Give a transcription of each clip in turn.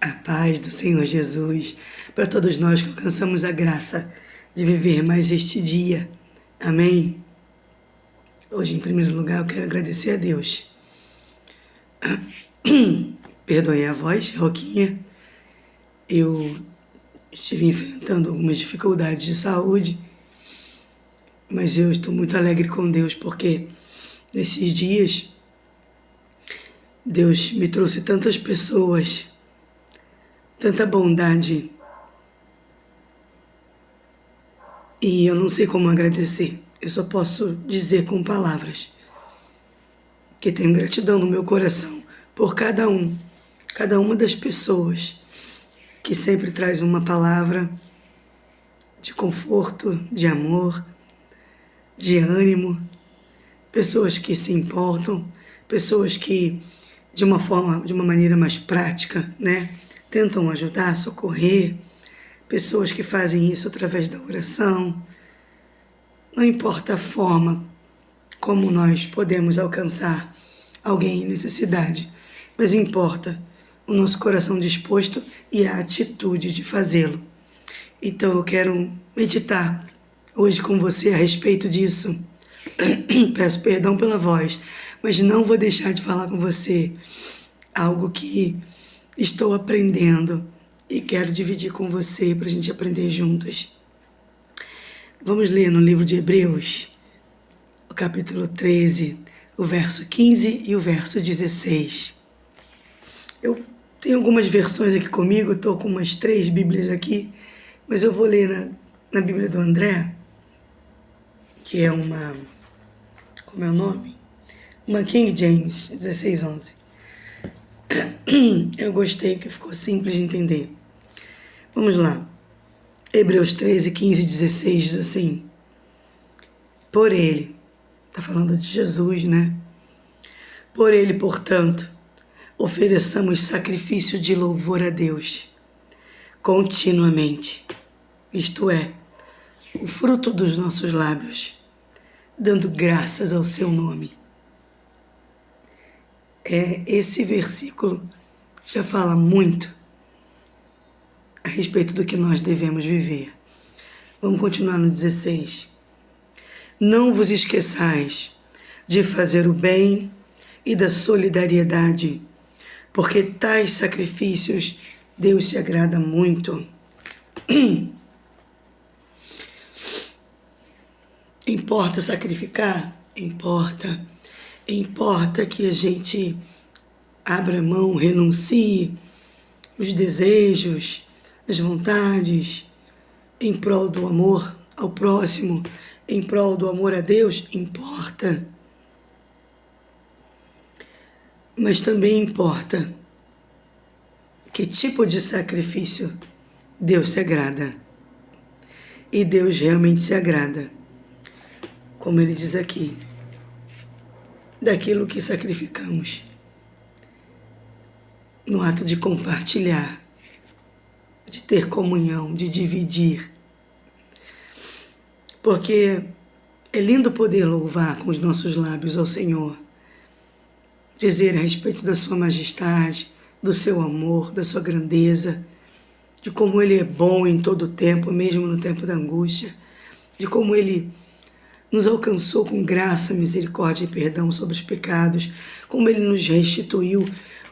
A paz do Senhor Jesus para todos nós que alcançamos a graça de viver mais este dia. Amém? Hoje, em primeiro lugar, eu quero agradecer a Deus. Perdoem a voz, Roquinha. Eu estive enfrentando algumas dificuldades de saúde, mas eu estou muito alegre com Deus porque nesses dias Deus me trouxe tantas pessoas, tanta bondade, e eu não sei como agradecer. Eu só posso dizer com palavras que tenho gratidão no meu coração por cada uma das pessoas que sempre traz uma palavra de conforto, de amor, de ânimo, pessoas que se importam, pessoas que de uma maneira mais prática, né, tentam ajudar, socorrer, pessoas que fazem isso através da oração. Não importa a forma como nós podemos alcançar alguém em necessidade, mas importa o nosso coração disposto e a atitude de fazê-lo. Então eu quero meditar hoje com você a respeito disso. Peço perdão pela voz, mas não vou deixar de falar com você algo que estou aprendendo e quero dividir com você para a gente aprender juntos. Vamos ler no livro de Hebreus, o capítulo 13, o verso 15 e o verso 16. Eu tenho algumas versões aqui comigo, estou com umas 3 Bíblias aqui, mas eu vou ler na Bíblia do André, que é uma... como é o nome? Uma King James, 16:11. Eu gostei porque ficou simples de entender. Vamos lá. Hebreus 13, 15 e 16 diz assim: por ele, está falando de Jesus, né? Por ele, portanto, ofereçamos sacrifício de louvor a Deus, continuamente, isto é, o fruto dos nossos lábios, dando graças ao seu nome. Esse versículo já fala muito a respeito do que nós devemos viver. Vamos continuar no 16. Não vos esqueçais de fazer o bem e da solidariedade, porque tais sacrifícios Deus se agrada muito. Importa sacrificar? Importa. Importa que a gente abra mão, renuncie os desejos, as vontades, em prol do amor ao próximo, em prol do amor a Deus? Importa. Mas também importa que tipo de sacrifício Deus se agrada. E Deus realmente se agrada, como ele diz aqui, daquilo que sacrificamos, no ato de compartilhar, de ter comunhão, de dividir. Porque é lindo poder louvar com os nossos lábios ao Senhor, dizer a respeito da sua majestade, do seu amor, da sua grandeza, de como Ele é bom em todo o tempo, mesmo no tempo da angústia, de como Ele nos alcançou com graça, misericórdia e perdão sobre os pecados, como Ele nos restituiu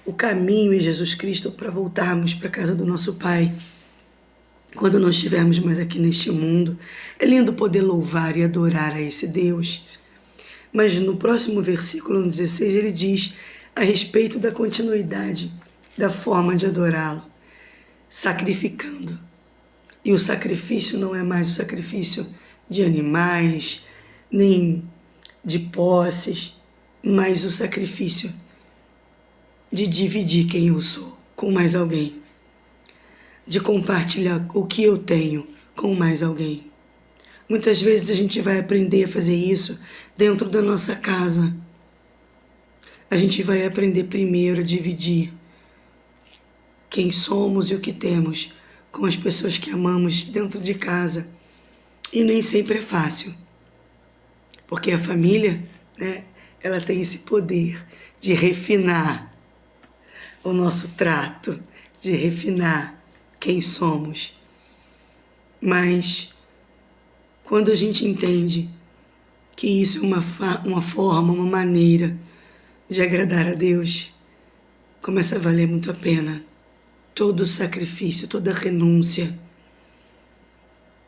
o caminho em Jesus Cristo para voltarmos para a casa do nosso Pai, quando nós estivermos mais aqui neste mundo. É lindo poder louvar e adorar a esse Deus. Mas no próximo versículo, no 16, ele diz a respeito da continuidade da forma de adorá-lo, sacrificando. E o sacrifício não é mais o sacrifício de animais, nem de posses, mas o sacrifício de dividir quem eu sou com mais alguém, de compartilhar o que eu tenho com mais alguém. Muitas vezes a gente vai aprender a fazer isso dentro da nossa casa. A gente vai aprender primeiro a dividir quem somos e o que temos com as pessoas que amamos dentro de casa. E nem sempre é fácil, porque a família, né, ela tem esse poder de refinar o nosso trato, de refinar quem somos. Mas quando a gente entende que isso é uma forma, uma maneira de agradar a Deus, começa a valer muito a pena todo o sacrifício, toda a renúncia.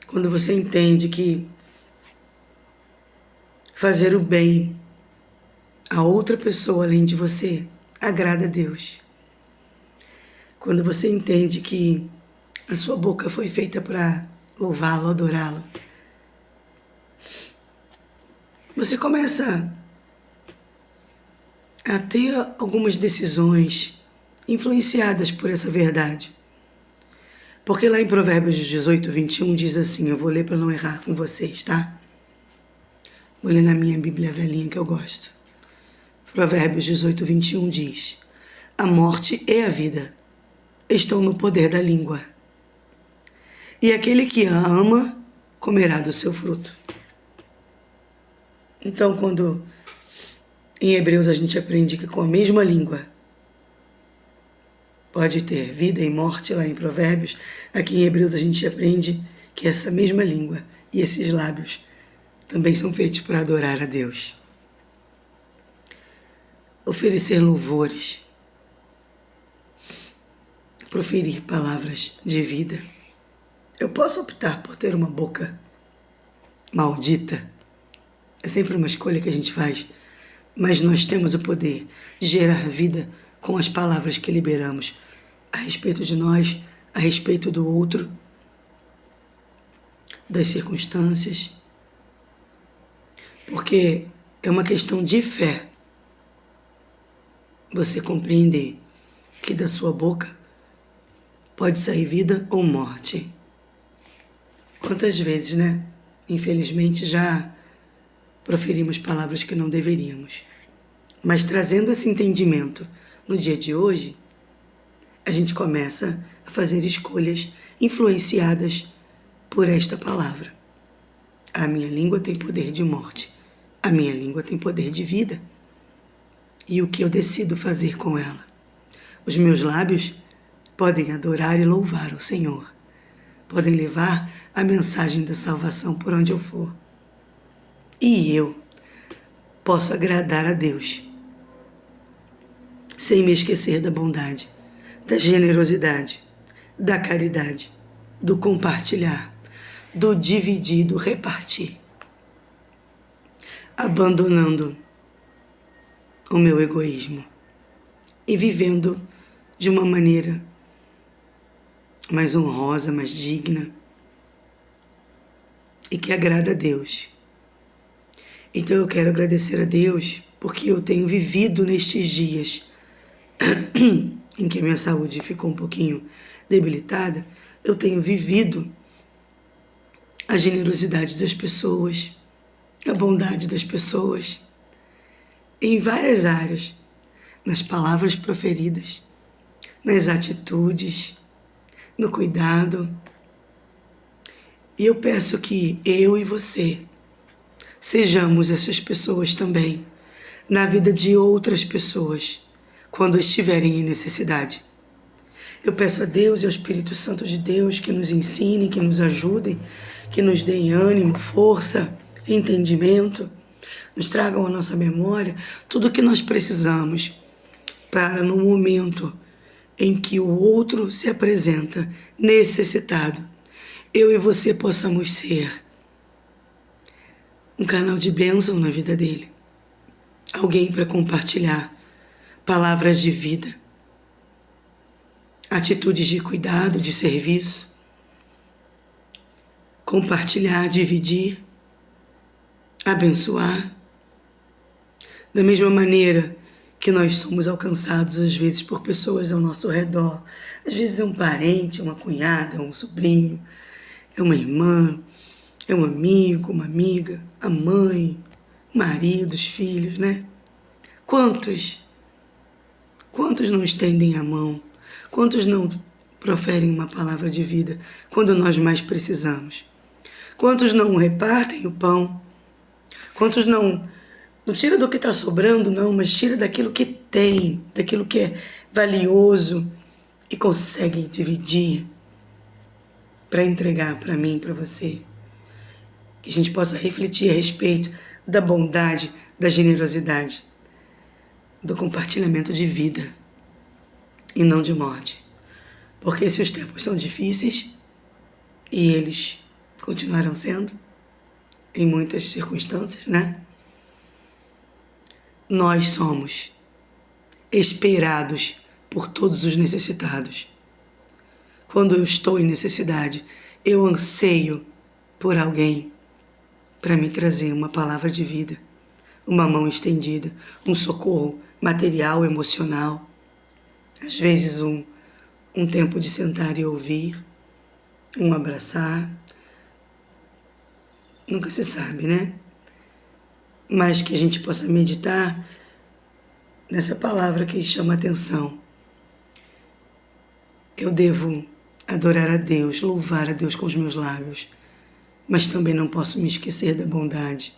Quando você entende que fazer o bem a outra pessoa além de você agrada a Deus. Quando você entende que a sua boca foi feita para louvá-lo, adorá-lo, você começa a ter algumas decisões influenciadas por essa verdade. Porque lá em Provérbios 18, 21 diz assim, eu vou ler para não errar com vocês, tá? Vou ler na minha Bíblia velhinha que eu gosto. Provérbios 18, 21 diz, a morte e a vida estão no poder da língua, e aquele que a ama comerá do seu fruto. Então, quando em Hebreus a gente aprende que com a mesma língua pode ter vida e morte, lá em Provérbios, aqui em Hebreus a gente aprende que essa mesma língua e esses lábios também são feitos para adorar a Deus. Oferecer louvores, proferir palavras de vida. Eu posso optar por ter uma boca maldita, é sempre uma escolha que a gente faz, mas nós temos o poder de gerar vida com as palavras que liberamos a respeito de nós, a respeito do outro, das circunstâncias, porque é uma questão de fé você compreender que da sua boca pode sair vida ou morte. Quantas vezes, né? Infelizmente já proferimos palavras que não deveríamos. Mas trazendo esse entendimento no dia de hoje, a gente começa a fazer escolhas influenciadas por esta palavra. A minha língua tem poder de morte. A minha língua tem poder de vida. E o que eu decido fazer com ela? Os meus lábios podem adorar e louvar o Senhor. Podem levar a mensagem da salvação por onde eu for. E eu posso agradar a Deus, sem me esquecer da bondade, da generosidade, da caridade, do compartilhar, do dividir, do repartir. Abandonando o meu egoísmo e vivendo de uma maneira mais honrosa, mais digna e que agrada a Deus. Então eu quero agradecer a Deus porque eu tenho vivido nestes dias em que a minha saúde ficou um pouquinho debilitada, eu tenho vivido a generosidade das pessoas, a bondade das pessoas, em várias áreas, nas palavras proferidas, nas atitudes, no cuidado. E eu peço que eu e você sejamos essas pessoas também, na vida de outras pessoas, quando estiverem em necessidade. Eu peço a Deus e ao Espírito Santo de Deus que nos ensinem, que nos ajudem, que nos deem ânimo, força, entendimento, nos tragam à nossa memória tudo o que nós precisamos para, no momento em que o outro se apresenta necessitado, eu e você possamos ser um canal de bênção na vida dele, alguém para compartilhar palavras de vida, atitudes de cuidado, de serviço, compartilhar, dividir, abençoar. Da mesma maneira que nós somos alcançados às vezes por pessoas ao nosso redor, às vezes é um parente, é uma cunhada, é um sobrinho, é uma irmã, é um amigo, uma amiga, a mãe, o marido, os filhos, né? Quantos não estendem a mão? Quantos não proferem uma palavra de vida quando nós mais precisamos? Quantos não repartem o pão? Quantos não tira do que está sobrando, não, mas tira daquilo que tem, daquilo que é valioso, e consegue dividir para entregar para mim, para você. Que a gente possa refletir a respeito da bondade, da generosidade, do compartilhamento de vida e não de morte. Porque se os tempos são difíceis, e eles continuarão sendo, em muitas circunstâncias, né? Nós somos esperados por todos os necessitados. Quando eu estou em necessidade, eu anseio por alguém para me trazer uma palavra de vida, uma mão estendida, um socorro material, emocional, às vezes um tempo de sentar e ouvir, um abraçar. Nunca se sabe, né? Mas que a gente possa meditar nessa palavra que chama a atenção. Eu devo adorar a Deus, louvar a Deus com os meus lábios, mas também não posso me esquecer da bondade,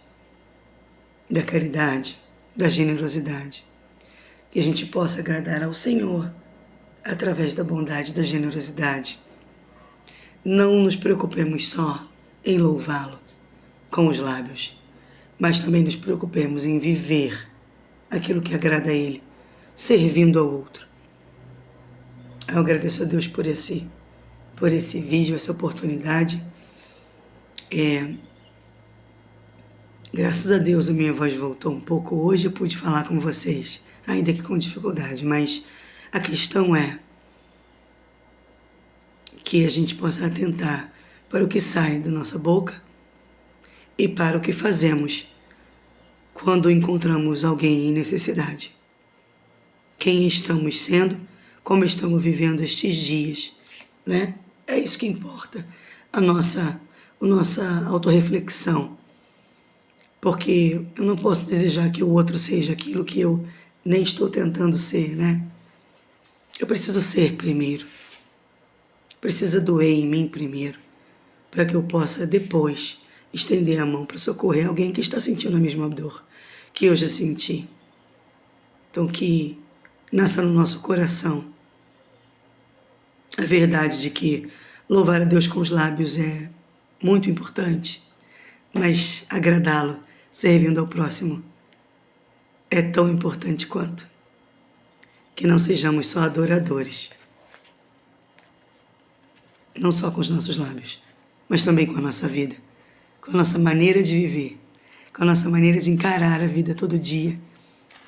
da caridade, da generosidade. Que a gente possa agradar ao Senhor através da bondade e da generosidade. Não nos preocupemos só em louvá-lo com os lábios, mas também nos preocupemos em viver aquilo que agrada a Ele, servindo ao outro. Eu agradeço a Deus por esse vídeo, essa oportunidade. Graças a Deus a minha voz voltou um pouco hoje, eu pude falar com vocês, ainda que com dificuldade, mas a questão é que a gente possa atentar para o que sai da nossa boca e para o que fazemos quando encontramos alguém em necessidade. Quem estamos sendo, como estamos vivendo estes dias, né? É isso que importa, a nossa autorreflexão. Porque eu não posso desejar que o outro seja aquilo que eu nem estou tentando ser, né? Eu preciso ser primeiro. Precisa doer em mim primeiro, para que eu possa depois estender a mão para socorrer alguém que está sentindo a mesma dor que eu já senti. Então que nasça no nosso coração a verdade de que louvar a Deus com os lábios é muito importante, mas agradá-lo servindo ao próximo é tão importante quanto. Que não sejamos só adoradores, não só com os nossos lábios, mas também com a nossa vida, com a nossa maneira de viver, com a nossa maneira de encarar a vida todo dia,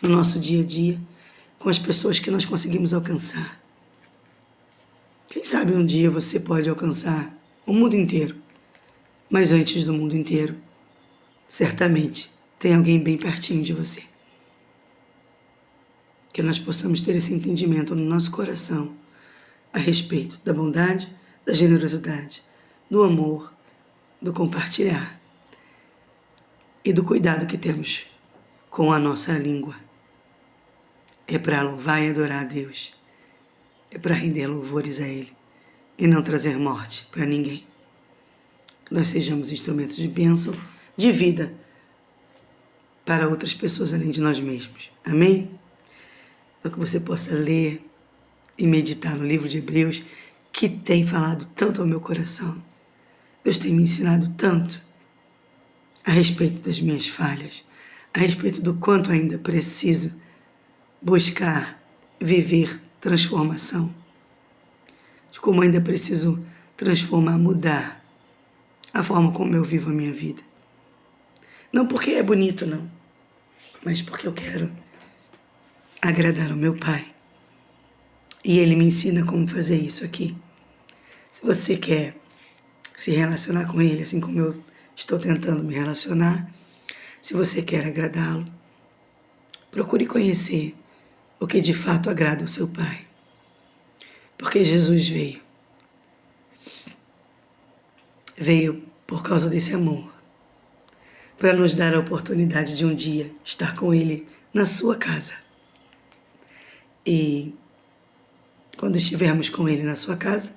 no nosso dia a dia, com as pessoas que nós conseguimos alcançar. Quem sabe um dia você pode alcançar o mundo inteiro, mas antes do mundo inteiro, certamente tem alguém bem pertinho de você. Que nós possamos ter esse entendimento no nosso coração a respeito da bondade, da generosidade, do amor, do compartilhar e do cuidado que temos com a nossa língua. É para louvar e adorar a Deus. É para render louvores a Ele e não trazer morte para ninguém. Que nós sejamos instrumentos de bênção, de vida para outras pessoas além de nós mesmos. Amém? Então que você possa ler e meditar no livro de Hebreus, que tem falado tanto ao meu coração. Deus tem me ensinado tanto a respeito das minhas falhas, a respeito do quanto ainda preciso buscar, viver transformação, de como ainda preciso transformar, mudar a forma como eu vivo a minha vida. Não porque é bonito, não, mas porque eu quero agradar ao meu Pai. E Ele me ensina como fazer isso aqui. Se você quer se relacionar com Ele, assim como eu estou tentando me relacionar, se você quer agradá-lo, procure conhecer o que de fato agrada ao seu Pai. Porque Jesus veio. Veio por causa desse amor, para nos dar a oportunidade de um dia estar com Ele na sua casa. E quando estivermos com Ele na sua casa,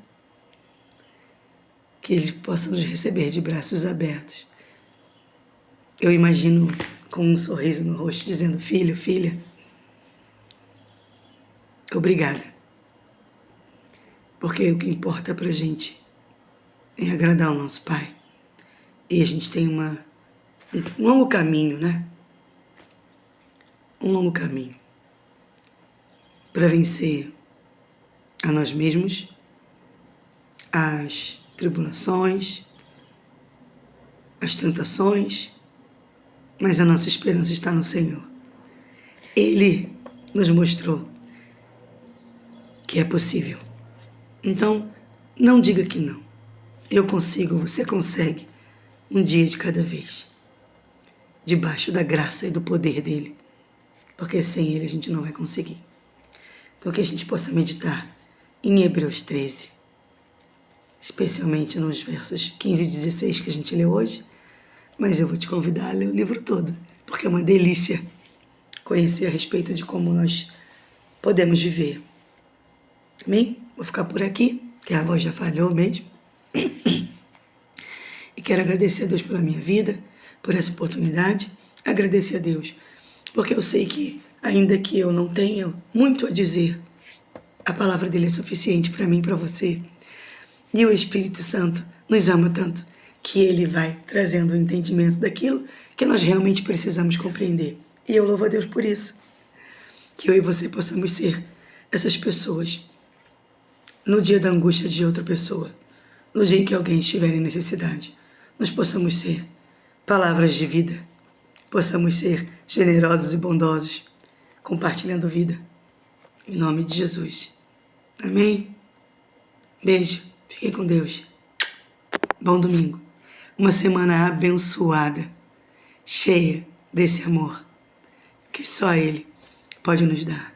que Ele possa nos receber de braços abertos. Eu imagino com um sorriso no rosto, dizendo: filho, filha, obrigada. Porque o que importa pra gente é agradar o nosso Pai. E a gente tem um longo caminho, né? Um longo caminho para vencer a nós mesmos, as tribulações, as tentações, mas a nossa esperança está no Senhor. Ele nos mostrou que é possível. Então, não diga que não. Eu consigo, você consegue, um dia de cada vez, debaixo da graça e do poder dele, porque sem ele a gente não vai conseguir. Então, que a gente possa meditar em Hebreus 13, especialmente nos versos 15 e 16 que a gente leu hoje, mas eu vou te convidar a ler o livro todo, porque é uma delícia conhecer a respeito de como nós podemos viver. Amém? Vou ficar por aqui, que a voz já falhou mesmo. E quero agradecer a Deus pela minha vida, por essa oportunidade. Agradecer a Deus, porque eu sei que, ainda que eu não tenha muito a dizer, a palavra dele é suficiente para mim e para você. E o Espírito Santo nos ama tanto que ele vai trazendo o entendimento daquilo que nós realmente precisamos compreender. E eu louvo a Deus por isso. Que eu e você possamos ser essas pessoas no dia da angústia de outra pessoa, no dia em que alguém estiver em necessidade. Nós possamos ser palavras de vida, possamos ser generosos e bondosos, compartilhando vida. Em nome de Jesus. Amém? Beijo. Fiquem com Deus. Bom domingo. Uma semana abençoada, cheia desse amor que só Ele pode nos dar.